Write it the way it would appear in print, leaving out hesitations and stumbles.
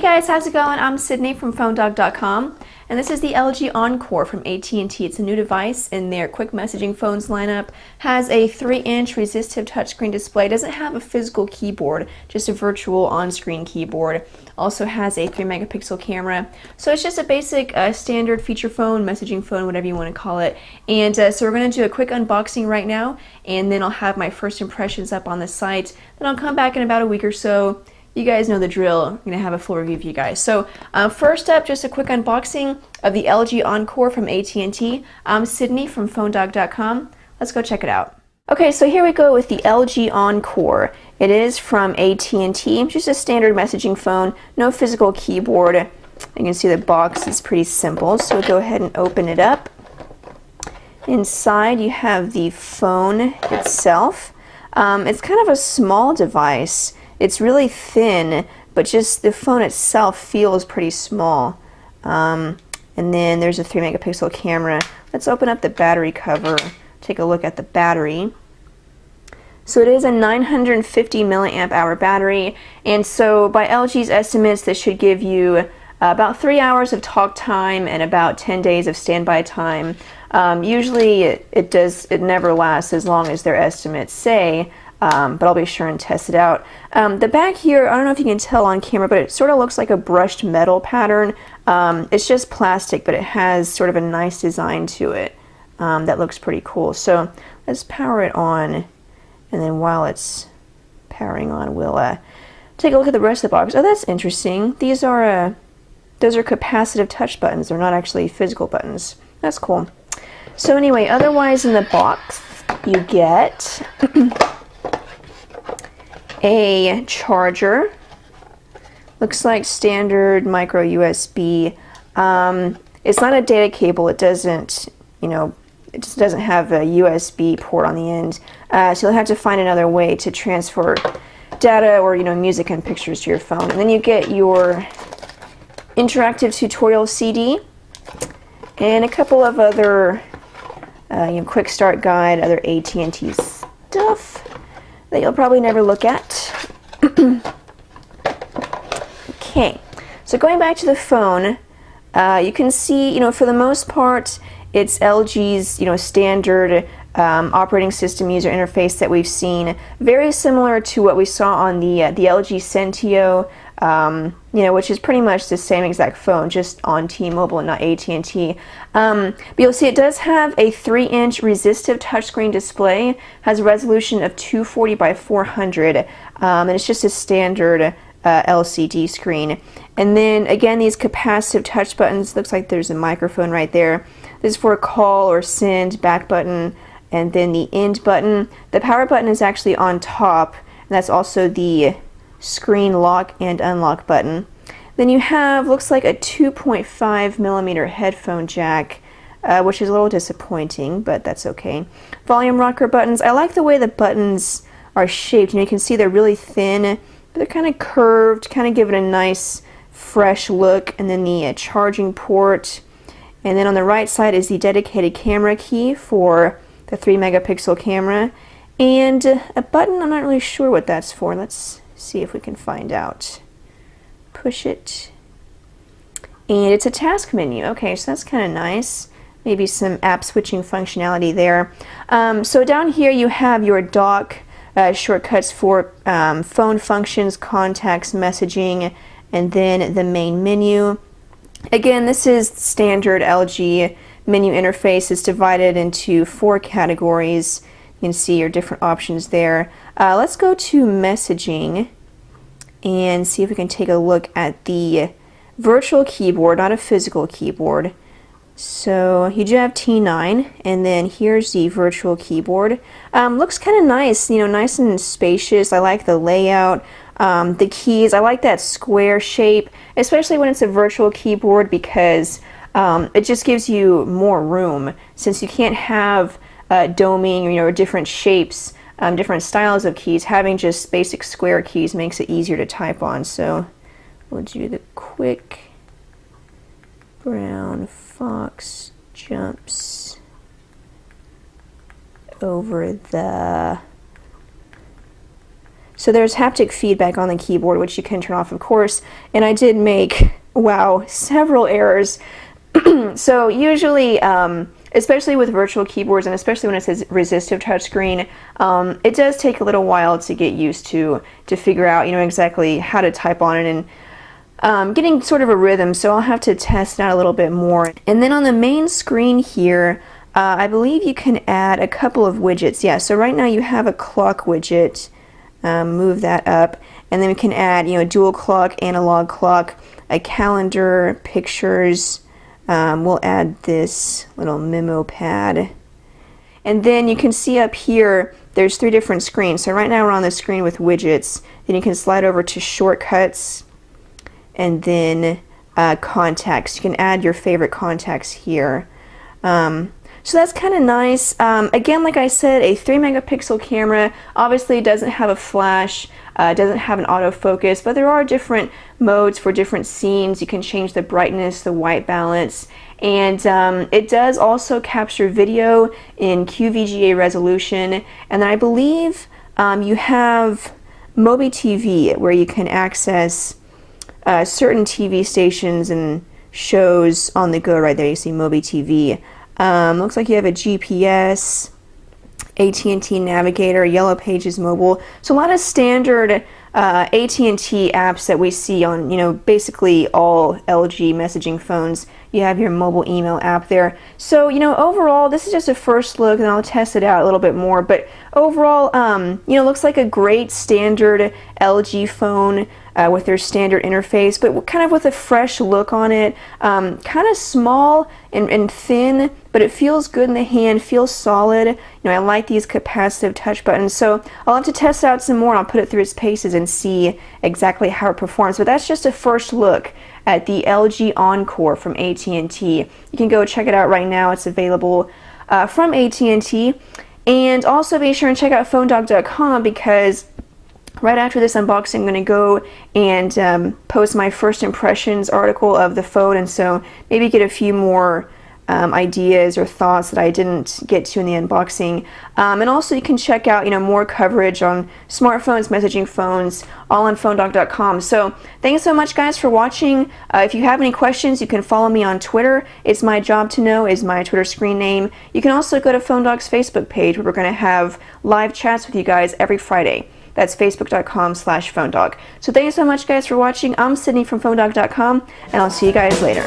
guys, how's it going? I'm Sydney from PhoneDog.com, and this is the LG Encore from AT&T. It's a new device in their quick messaging phones lineup. Has a 3-inch resistive touchscreen display. Doesn't have a physical keyboard, just a virtual on-screen keyboard. Also has a 3-megapixel camera. So it's just a basic standard feature phone, messaging phone, whatever you want to call it. And so we're going to do a quick unboxing right now, and then I'll have my first impressions up on the site. Then I'll come back in about a week or so. You guys know the drill. I'm going to have a full review for you guys. So first up, just a quick unboxing of the LG Encore from AT&T. I'm Sydney from PhoneDog.com. Let's go check it out. Okay, so here we go with the LG Encore. It is from AT&T, just a standard messaging phone, no physical keyboard. You can see the box is pretty simple, so we'll go ahead and open it up. Inside you have the phone itself. It's kind of a small device. It's really thin, but just the phone itself feels pretty small. And then there's a 3-megapixel camera. Let's open up the battery cover, take a look at the battery. So it is a 950 milliamp hour battery, and so by LG's estimates, this should give you about 3 hours of talk time and about 10 days of standby time. Usually it never lasts as long as their estimates say. But I'll be sure and test it out. The back here, I don't know if you can tell on camera, but it sort of looks like a brushed metal pattern. It's just plastic, but it has sort of a nice design to it that looks pretty cool. So let's power it on, and then while it's powering on, we'll take a look at the rest of the box. Oh, that's interesting. Those are capacitive touch buttons. They're not actually physical buttons. That's cool. So anyway, otherwise in the box, you get a charger. Looks like standard micro USB. It's not a data cable. It doesn't, it just doesn't have a USB port on the end. So you'll have to find another way to transfer data or music and pictures to your phone. And then you get your interactive tutorial CD and a couple of other quick start guide, other AT&T stuff that you'll probably never look at. Okay, so going back to the phone, you can see, for the most part, it's LG's, standard operating system user interface that we've seen, very similar to what we saw on the LG Sentio, which is pretty much the same exact phone, just on T-Mobile and not AT&T. But you'll see it does have a 3-inch resistive touchscreen display, has a resolution of 240 by 400, and it's just a standard LCD screen. And then again, these capacitive touch buttons, looks like there's a microphone right there. This is for a call or send, back button, and then the end button. The power button is actually on top, and that's also the screen lock and unlock button. Then you have, looks like a 2.5 millimeter headphone jack, which is a little disappointing, but that's okay. Volume rocker buttons. I like the way the buttons are shaped. You can see they're really thin, but they're kind of curved, kind of give it a nice fresh look. And then the charging port. And then on the right side is the dedicated camera key for the 3-megapixel camera. And a button, I'm not really sure what that's for. Let's see if we can find out. Push it. And it's a task menu. Okay, so that's kind of nice. Maybe some app switching functionality there. So down here you have your dock, shortcuts for phone functions, contacts, messaging, and then the main menu. Again, this is standard LG menu interface. It's divided into 4 categories. You can see your different options there. Let's go to messaging and see if we can take a look at the virtual keyboard, not a physical keyboard. So you do have T9, and then here's the virtual keyboard. Looks kind of nice, nice and spacious. I like the layout. The keys, I like that square shape, especially when it's a virtual keyboard, because it just gives you more room, since you can't have doming or different shapes, different styles of keys. Having just basic square keys makes it easier to type on. So we'll do the quick brown fox jumps over the So there's haptic feedback on the keyboard, which you can turn off, of course. And I did make, wow, several errors. So usually, especially with virtual keyboards, and especially when it says resistive touchscreen, it does take a little while to get used to figure out, exactly how to type on it, and getting sort of a rhythm. So I'll have to test it out a little bit more. And then on the main screen here, I believe you can add a couple of widgets. Yeah, so right now you have a clock widget. Move that up, and then we can add, dual clock, analog clock, a calendar, pictures. We'll add this little memo pad. And then you can see up here, there's 3 different screens. So right now we're on the screen with widgets. Then you can slide over to shortcuts, and then contacts. You can add your favorite contacts here. So that's kind of nice. Again, like I said, a 3-megapixel camera. Obviously it doesn't have a flash, doesn't have an autofocus, but there are different modes for different scenes. You can change the brightness, the white balance, and it does also capture video in QVGA resolution. And then I believe you have Mobi TV, where you can access certain TV stations and shows on the go. Right there you see Mobi TV. Looks like you have a GPS, AT&T Navigator, Yellow Pages Mobile. So a lot of standard AT&T apps that we see on, basically all LG messaging phones. You have your mobile email app there. So, overall, this is just a first look, and I'll test it out a little bit more. But overall, looks like a great standard LG phone with their standard interface, but kind of with a fresh look on it. Kind of small and thin, but it feels good in the hand, feels solid. I like these capacitive touch buttons, so I'll have to test it out some more. I'll put it through its paces and see exactly how it performs. But that's just a first look at the LG Encore from AT&T. You can go check it out right now. It's available from AT&T. And also be sure and check out PhoneDog.com, because right after this unboxing, I'm going to go and post my first impressions article of the phone, and so maybe get a few more ideas or thoughts that I didn't get to in the unboxing. And also you can check out more coverage on smartphones, messaging phones, all on PhoneDog.com. So thanks so much, guys, for watching. If you have any questions, you can follow me on Twitter. It's My Job to Know is my Twitter screen name. You can also go to PhoneDog's Facebook page, where we're going to have live chats with you guys every Friday. That's facebook.com/PhoneDog. So thanks so much, guys, for watching. I'm Sydney from PhoneDog.com, and I'll see you guys later.